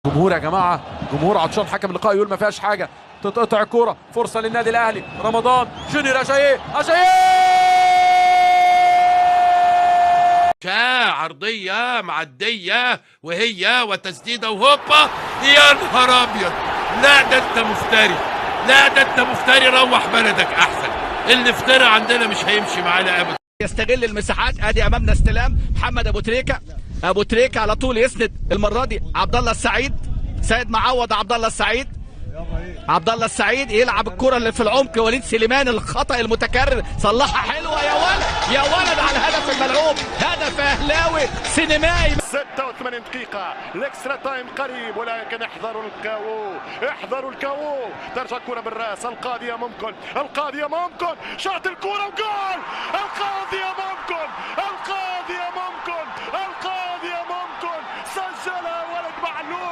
جمهور يا جماعه، جمهور عطشان. حكم اللقاء يقول ما فيهاش حاجه، تتقطع الكوره، فرصه للنادي الاهلي. رمضان جونيور اشاييه عرضيه معديه وهي وتسديده وهوبا. يا نهار ابيض! لا ده انت مفتري، لا ده انت مفتري. روح بلدك احسن. الافتراء عندنا مش هيمشي معانا ابدا. يستغل المساحات. ادي امامنا استلام محمد ابو تريكه. ابو تريكه على طول يسند المره دي عبد الله السعيد. سيد معوض عبد الله السعيد. عبد الله السعيد يلعب الكره اللي في العمق. وليد سليمان الخطا المتكرر صلحها حلوه. يا ولد يا ولد على الهدف الملعوب. هدف اهلاوي سينمائي. 86 دقيقة الاكسترا تايم قريب، ولكن احذروا الكاو، احذروا الكاو. ترجع الكرة بالراس. القاضية ممكن، القاضية ممكن، شاط الكرة وجول. القاضية ممكن، القاضية ممكن.